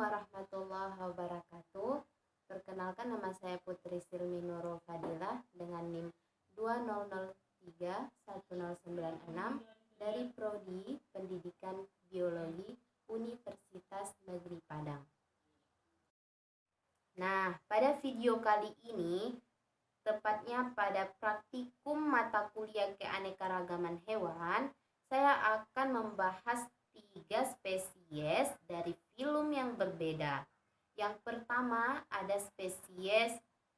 warahmatullahi wabarakatuh. Perkenalkan, nama saya Putri Silmi Nurul Fadilah dengan NIM 20031096 dari Prodi Pendidikan Biologi Universitas Negeri Padang. Nah, pada video kali ini, tepatnya pada praktikum mata kuliah keanekaragaman hewan, saya akan membahas 3 spesies dari filum yang berbeda. Yang pertama ada spesies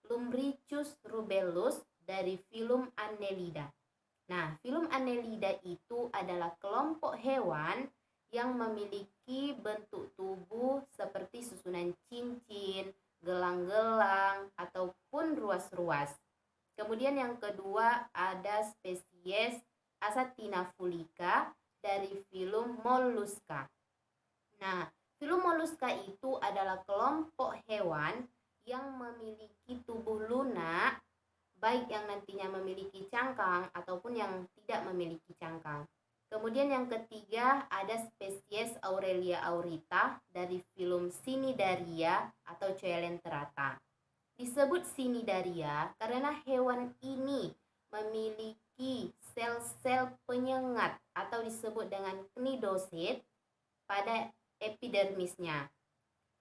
Lumbricus rubellus dari filum Annelida. Nah, filum Annelida itu adalah kelompok hewan yang memiliki bentuk tubuh seperti susunan cincin, gelang-gelang, ataupun ruas-ruas. Kemudian yang kedua ada spesies Asatina fulica dari filum Mollusca. Nah, filum Mollusca itu adalah kelompok hewan yang memiliki tubuh lunak, baik yang nantinya memiliki cangkang ataupun yang tidak memiliki cangkang. Kemudian yang ketiga ada spesies Aurelia aurita dari filum Cnidaria atau Coelenterata. Disebut Cnidaria karena hewan ini memiliki sel-sel penyengat atau disebut dengan cnidosit pada epidermisnya.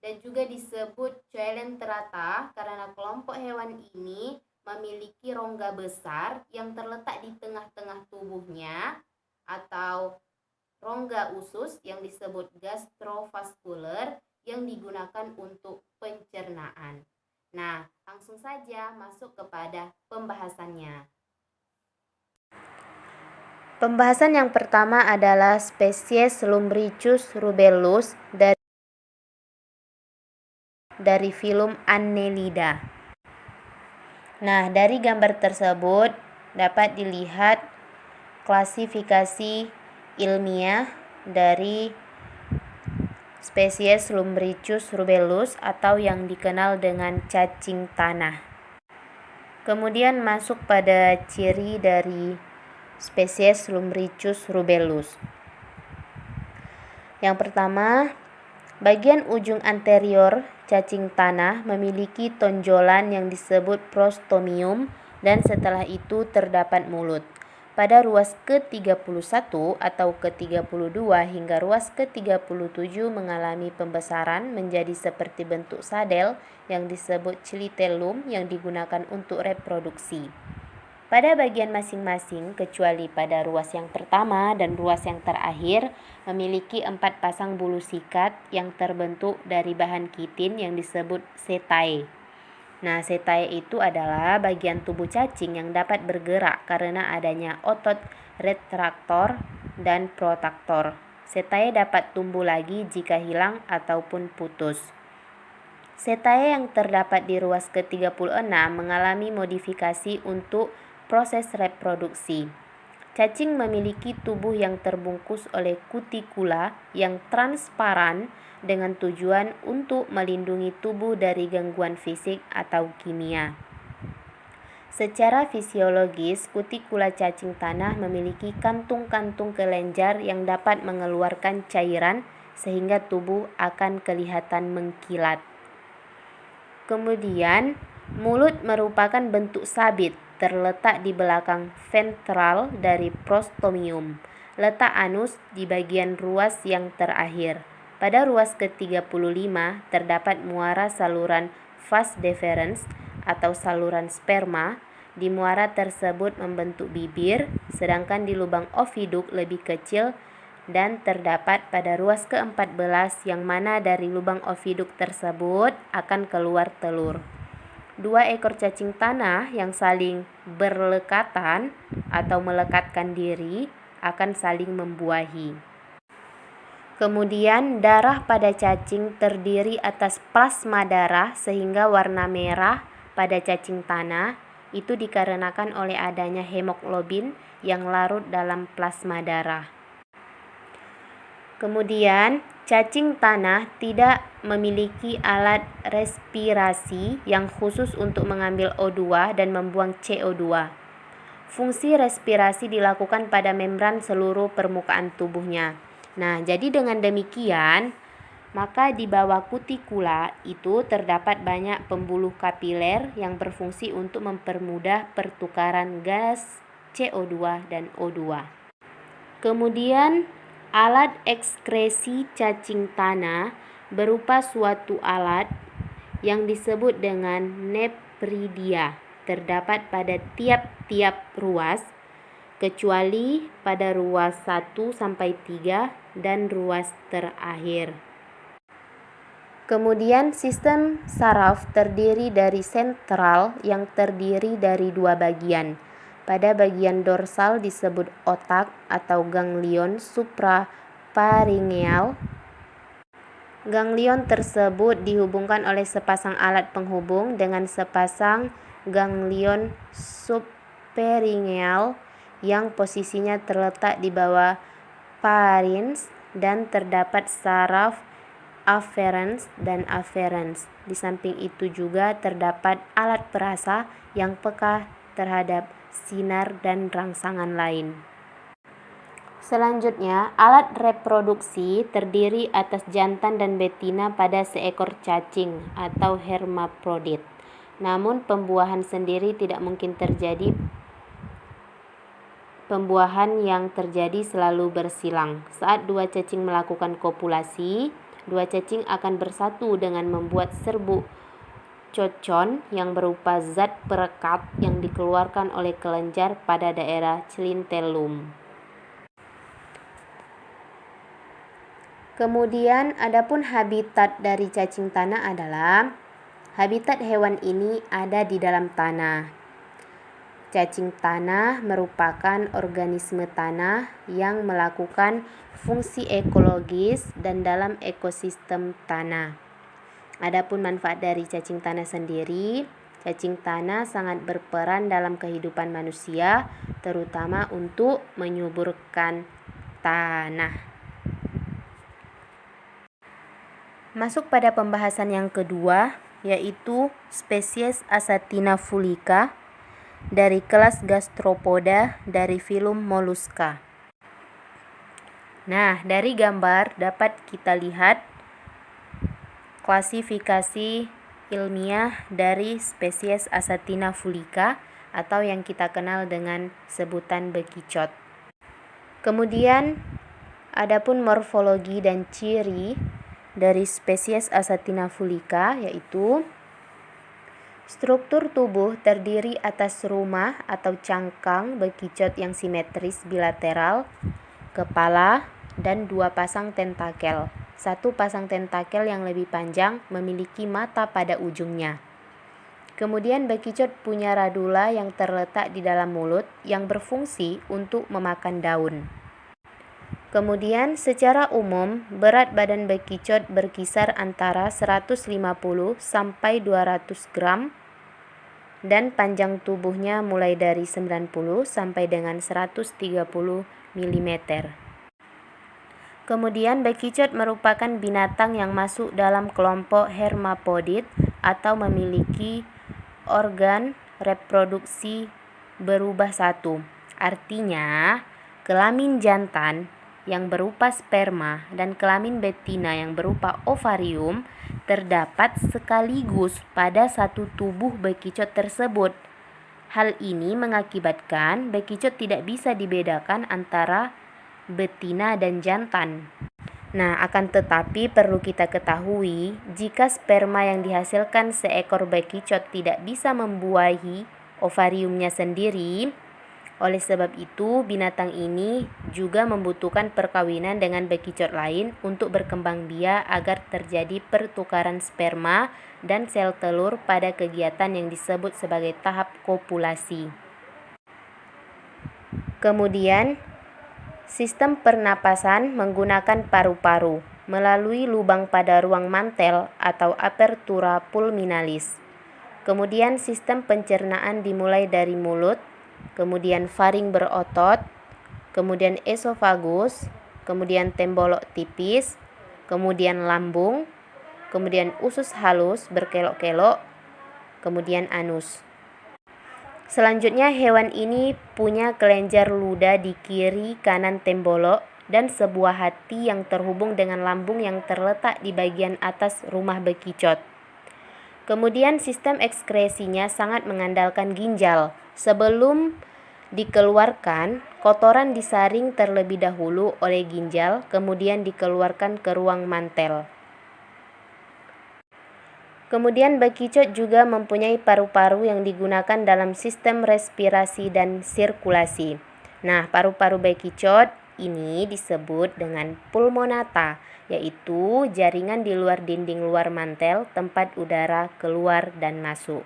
Dan juga disebut Coelenterata karena kelompok hewan ini memiliki rongga besar yang terletak di tengah-tengah tubuhnya atau rongga usus yang disebut gastrovaskuler yang digunakan untuk pencernaan. Nah, langsung saja masuk kepada pembahasannya. Pembahasan yang pertama adalah spesies Lumbricus rubellus dari filum Annelida. Nah, dari gambar tersebut dapat dilihat klasifikasi ilmiah dari spesies Lumbricus rubellus atau yang dikenal dengan cacing tanah. Kemudian masuk pada ciri dari spesies Lumbricus rubellus. Yang pertama, bagian ujung anterior cacing tanah memiliki tonjolan yang disebut prostomium dan setelah itu terdapat mulut. Pada ruas ke-31 atau ke-32 hingga ruas ke-37 mengalami pembesaran menjadi seperti bentuk sadel yang disebut clitellum yang digunakan untuk reproduksi. Pada bagian masing-masing kecuali pada ruas yang pertama dan ruas yang terakhir memiliki 4 pasang bulu sikat yang terbentuk dari bahan kitin yang disebut setae. Nah, setae itu adalah bagian tubuh cacing yang dapat bergerak karena adanya otot retraktor dan protraktor. Setae dapat tumbuh lagi jika hilang ataupun putus. Setae yang terdapat di ruas ke-36 mengalami modifikasi untuk proses reproduksi. Cacing memiliki tubuh yang terbungkus oleh kutikula yang transparan dengan tujuan untuk melindungi tubuh dari gangguan fisik atau kimia. Secara fisiologis, kutikula cacing tanah memiliki kantung-kantung kelenjar yang dapat mengeluarkan cairan sehingga tubuh akan kelihatan mengkilat. Kemudian, mulut merupakan bentuk sabit terletak di belakang ventral dari prostomium. Letak anus di bagian ruas yang terakhir. Pada ruas ke-35 terdapat muara saluran vas deferens atau saluran sperma. Di muara tersebut membentuk bibir, sedangkan di lubang oviduk lebih kecil dan terdapat pada ruas ke-14 yang mana dari lubang oviduk tersebut akan keluar telur. 2 ekor cacing tanah yang saling berlekatan atau melekatkan diri akan saling membuahi. Kemudian darah pada cacing terdiri atas plasma darah sehingga warna merah pada cacing tanah itu dikarenakan oleh adanya hemoglobin yang larut dalam plasma darah. Kemudian cacing tanah tidak memiliki alat respirasi yang khusus untuk mengambil O2 dan membuang CO2. Fungsi respirasi dilakukan pada membran seluruh permukaan tubuhnya. Nah, jadi dengan demikian Maka di bawah kutikula itu terdapat banyak pembuluh kapiler yang berfungsi untuk mempermudah pertukaran gas CO2 dan O2. Kemudian alat ekskresi cacing tanah berupa suatu alat yang disebut dengan nephridia terdapat pada tiap-tiap ruas kecuali pada ruas 1 sampai 3 dan ruas terakhir. Kemudian sistem saraf terdiri dari sentral yang terdiri dari dua bagian. Pada bagian dorsal disebut otak atau ganglion supraparingeal. Ganglion tersebut dihubungkan oleh sepasang alat penghubung dengan sepasang ganglion subperingeal yang posisinya terletak di bawah pharynx dan terdapat saraf afferens dan afferens. Di samping itu juga terdapat alat perasa yang peka terhadap sinar dan rangsangan lain. Selanjutnya, alat reproduksi terdiri atas jantan dan betina pada seekor cacing atau hermaprodit. Namun pembuahan sendiri tidak mungkin terjadi. Pembuahan yang terjadi selalu bersilang. Saat dua cacing melakukan kopulasi, dua cacing akan bersatu dengan membuat serbuk cocon yang berupa zat perekat yang dikeluarkan oleh kelenjar pada daerah clintellum. Kemudian adapun habitat dari cacing tanah adalah habitat hewan ini ada di dalam tanah. Cacing tanah merupakan organisme tanah yang melakukan fungsi ekologis dan dalam ekosistem tanah. Adapun manfaat dari cacing tanah sendiri, cacing tanah sangat berperan dalam kehidupan manusia, terutama untuk menyuburkan tanah. Masuk pada pembahasan yang kedua, yaitu spesies Asatina fulica dari kelas Gastropoda dari filum Mollusca. Nah, dari gambar dapat kita lihat klasifikasi ilmiah dari spesies Asatina fulica atau yang kita kenal dengan sebutan bekicot. Kemudian adapun morfologi dan ciri dari spesies Asatina fulica yaitu struktur tubuh terdiri atas rumah atau cangkang bekicot yang simetris bilateral, kepala, dan dua pasang tentakel. Satu pasang tentakel yang lebih panjang memiliki mata pada ujungnya. Kemudian bekicot punya radula yang terletak di dalam mulut yang berfungsi untuk memakan daun. Kemudian secara umum berat badan bekicot berkisar antara 150 sampai 200 gram dan panjang tubuhnya mulai dari 90 sampai dengan 130 mm. Kemudian bekicot merupakan binatang yang masuk dalam kelompok hermaprodit atau memiliki organ reproduksi berubah satu. Artinya, kelamin jantan yang berupa sperma dan kelamin betina yang berupa ovarium terdapat sekaligus pada satu tubuh bekicot tersebut. Hal ini mengakibatkan bekicot tidak bisa dibedakan antara betina dan jantan. Nah, akan tetapi perlu kita ketahui, jika sperma yang dihasilkan seekor bekicot tidak bisa membuahi ovariumnya sendiri, oleh sebab itu binatang ini juga membutuhkan perkawinan dengan bekicot lain untuk berkembang biak agar terjadi pertukaran sperma dan sel telur pada kegiatan yang disebut sebagai tahap kopulasi. Kemudian, sistem pernapasan menggunakan paru-paru melalui lubang pada ruang mantel atau apertura pulminalis. Kemudian sistem pencernaan dimulai dari mulut, kemudian faring berotot, kemudian esofagus, kemudian tembolok tipis, kemudian lambung, kemudian usus halus berkelok-kelok, kemudian anus. Selanjutnya hewan ini punya kelenjar ludah di kiri kanan tembolok dan sebuah hati yang terhubung dengan lambung yang terletak di bagian atas rumah bekicot. Kemudian sistem ekskresinya sangat mengandalkan ginjal. Sebelum dikeluarkan, kotoran disaring terlebih dahulu oleh ginjal, kemudian dikeluarkan ke ruang mantel. Kemudian bekicot juga mempunyai paru-paru yang digunakan dalam sistem respirasi dan sirkulasi. Nah, paru-paru bekicot ini disebut dengan pulmonata, yaitu jaringan di luar dinding luar mantel tempat udara keluar dan masuk.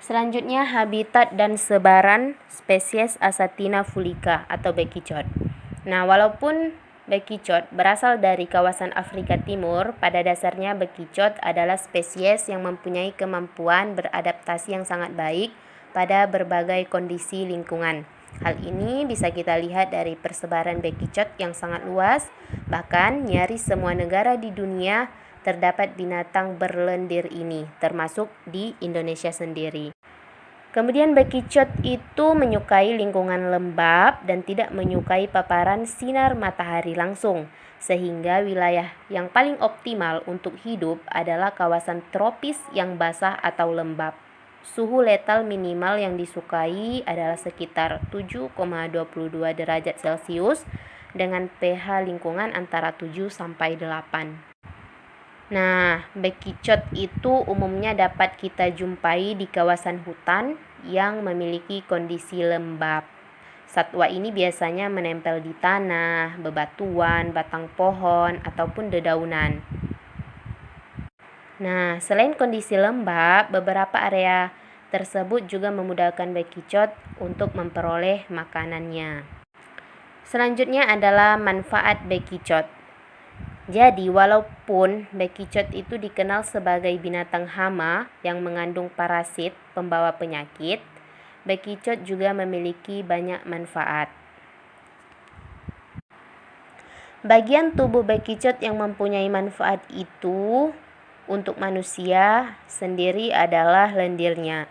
Selanjutnya, habitat dan sebaran spesies Asatina fulica atau bekicot. Nah, walaupun bekicot berasal dari kawasan Afrika Timur, pada dasarnya bekicot adalah spesies yang mempunyai kemampuan beradaptasi yang sangat baik pada berbagai kondisi lingkungan. Hal ini bisa kita lihat dari persebaran bekicot yang sangat luas, bahkan nyaris semua negara di dunia terdapat binatang berlendir ini, termasuk di Indonesia sendiri. Kemudian bekicot itu menyukai lingkungan lembab dan tidak menyukai paparan sinar matahari langsung, sehingga wilayah yang paling optimal untuk hidup adalah kawasan tropis yang basah atau lembab. Suhu letal minimal yang disukai adalah sekitar 7,22 derajat Celcius dengan pH lingkungan antara 7 sampai 8. Nah, bekicot itu umumnya dapat kita jumpai di kawasan hutan yang memiliki kondisi lembab. Satwa ini biasanya menempel di tanah, bebatuan, batang pohon, ataupun dedaunan. Nah, selain kondisi lembab, beberapa area tersebut juga memudahkan bekicot untuk memperoleh makanannya. Selanjutnya adalah manfaat bekicot. Jadi, walaupun bekicot itu dikenal sebagai binatang hama yang mengandung parasit pembawa penyakit, bekicot juga memiliki banyak manfaat. Bagian tubuh bekicot yang mempunyai manfaat itu untuk manusia sendiri adalah lendirnya.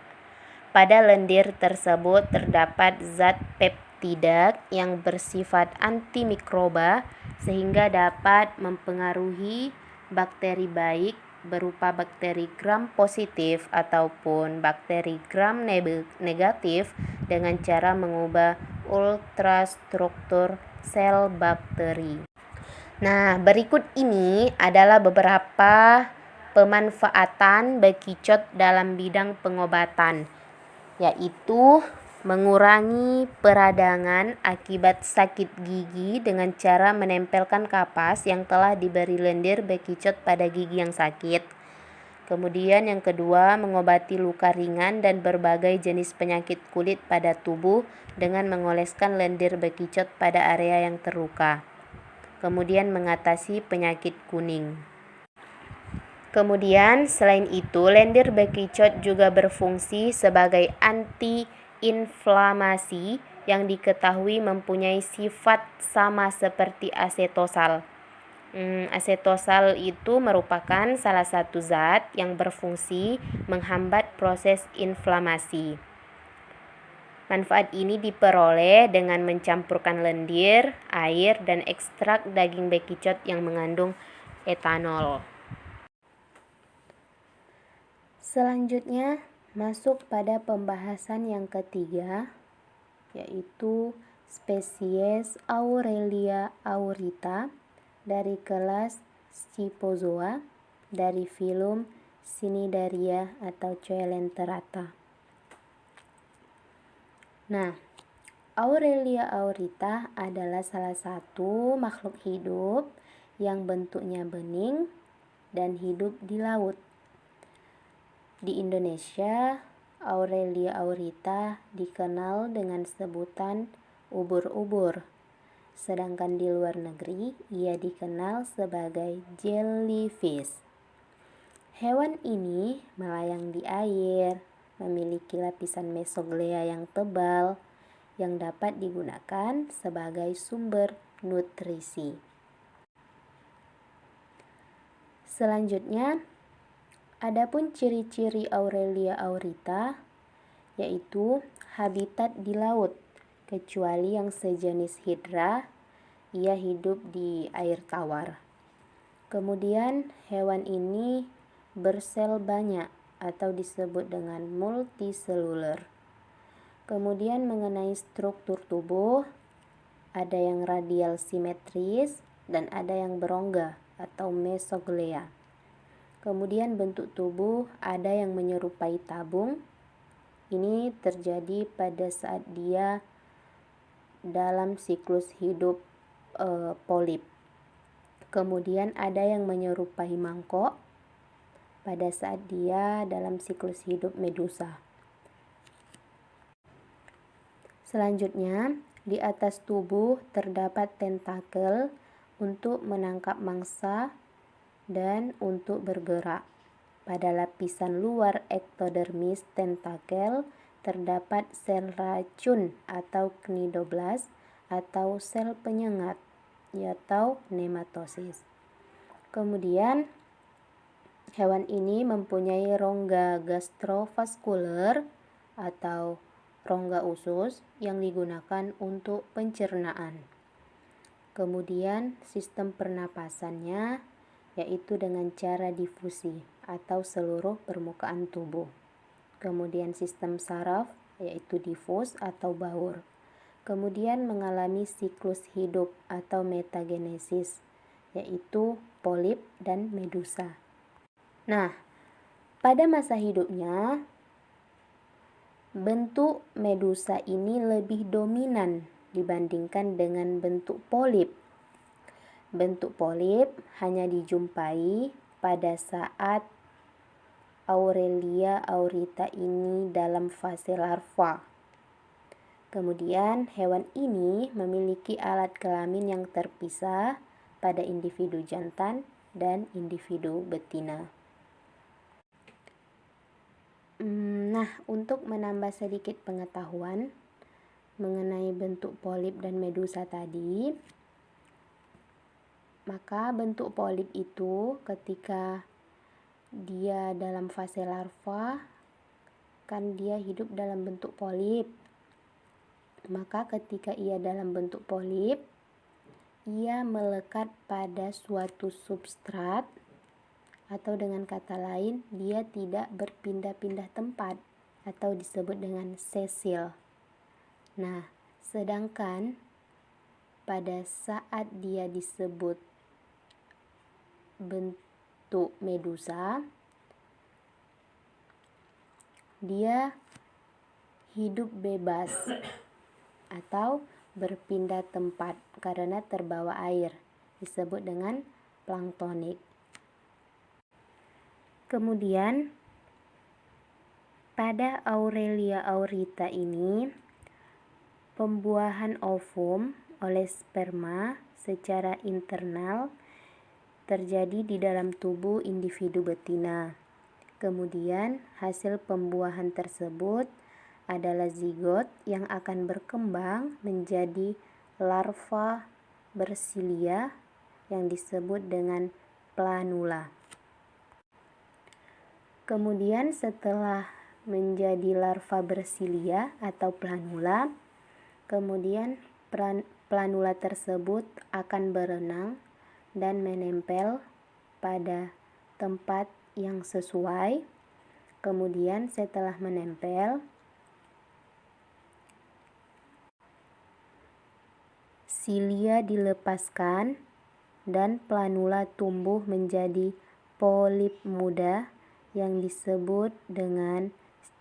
Pada lendir tersebut terdapat zat peptida yang bersifat antimikroba sehingga dapat mempengaruhi bakteri baik berupa bakteri gram positif ataupun bakteri gram negatif dengan cara mengubah ultrastruktur sel bakteri. Nah, berikut ini adalah beberapa pemanfaatan bekicot dalam bidang pengobatan, yaitu mengurangi peradangan akibat sakit gigi dengan cara menempelkan kapas yang telah diberi lendir bekicot pada gigi yang sakit. Kemudian yang kedua, mengobati luka ringan dan berbagai jenis penyakit kulit pada tubuh dengan mengoleskan lendir bekicot pada area yang terluka. Kemudian mengatasi penyakit kuning. Kemudian selain itu, lendir bekicot juga berfungsi sebagai anti-inflamasi yang diketahui mempunyai sifat sama seperti asetosal. Asetosal itu merupakan salah satu zat yang berfungsi menghambat proses inflamasi. Manfaat ini diperoleh dengan mencampurkan lendir, air, dan ekstrak daging bekicot yang mengandung etanol. Selanjutnya masuk pada pembahasan yang ketiga, yaitu spesies Aurelia aurita dari kelas Scyphozoa dari filum Cnidaria atau Coelenterata. Nah, Aurelia aurita adalah salah satu makhluk hidup yang bentuknya bening dan hidup di laut. Di Indonesia, Aurelia aurita dikenal dengan sebutan ubur-ubur, sedangkan di luar negeri ia dikenal sebagai jellyfish. Hewan ini melayang di air, memiliki lapisan mesoglea yang tebal yang dapat digunakan sebagai sumber nutrisi. Selanjutnya, adapun ciri-ciri Aurelia aurita yaitu habitat di laut, kecuali yang sejenis hidra ia hidup di air tawar. Kemudian hewan ini bersel banyak atau disebut dengan multiseluler. Kemudian mengenai struktur tubuh, ada yang radial simetris dan ada yang berongga atau mesoglea. Kemudian bentuk tubuh ada yang menyerupai tabung. Ini terjadi pada saat dia dalam siklus hidup polip. Kemudian ada yang menyerupai mangkok pada saat dia dalam siklus hidup medusa. Selanjutnya, di atas tubuh terdapat tentakel untuk menangkap mangsa dan untuk bergerak. Pada lapisan luar ektodermis tentakel terdapat sel racun atau cnidoblast atau sel penyengat atau nematosis. Kemudian hewan ini mempunyai rongga gastrovaskuler atau rongga usus yang digunakan untuk pencernaan. Kemudian sistem pernapasannya yaitu dengan cara difusi atau seluruh permukaan tubuh. Kemudian sistem saraf yaitu difus atau baur. Kemudian mengalami siklus hidup atau metagenesis yaitu polip dan medusa. Nah, pada masa hidupnya bentuk medusa ini lebih dominan dibandingkan dengan bentuk polip. Bentuk polip hanya dijumpai pada saat Aurelia aurita ini dalam fase larva. Kemudian hewan ini memiliki alat kelamin yang terpisah pada individu jantan dan individu betina. Nah, untuk menambah sedikit pengetahuan mengenai bentuk polip dan medusa tadi, maka bentuk polip itu ketika dia dalam fase larva, kan dia hidup dalam bentuk polip. Maka ketika ia dalam bentuk polip, ia melekat pada suatu substrat, atau dengan kata lain, dia tidak berpindah-pindah tempat atau disebut dengan sesil. Nah, sedangkan pada saat dia disebut bentuk medusa, dia hidup bebas atau berpindah tempat karena terbawa air, disebut dengan planktonik. Kemudian pada Aurelia aurita ini, pembuahan ovum oleh sperma secara internal terjadi di dalam tubuh individu betina. Kemudian hasil pembuahan tersebut adalah zigot yang akan berkembang menjadi larva bersilia yang disebut dengan planula. Kemudian setelah menjadi larva bersilia atau planula, kemudian planula tersebut akan berenang dan menempel pada tempat yang sesuai. Kemudian setelah menempel, silia dilepaskan dan planula tumbuh menjadi polip muda yang disebut dengan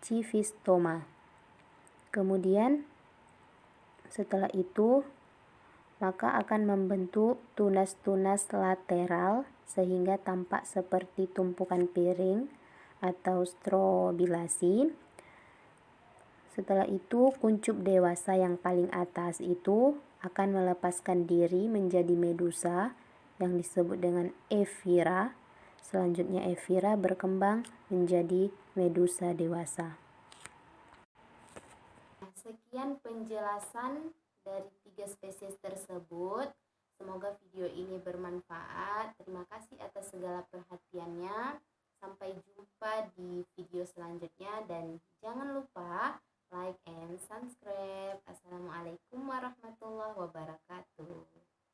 schistoma. Kemudian setelah itu maka akan membentuk tunas-tunas lateral sehingga tampak seperti tumpukan piring atau strobilasi. Setelah itu kuncup dewasa yang paling atas itu akan melepaskan diri menjadi medusa yang disebut dengan evira. Selanjutnya evira berkembang menjadi medusa dewasa. Sekian penjelasan dari 3 spesies tersebut. Semoga video ini bermanfaat. Terima kasih atas segala perhatiannya. Sampai jumpa di video selanjutnya dan jangan lupa like and subscribe. Assalamualaikum warahmatullahi wabarakatuh.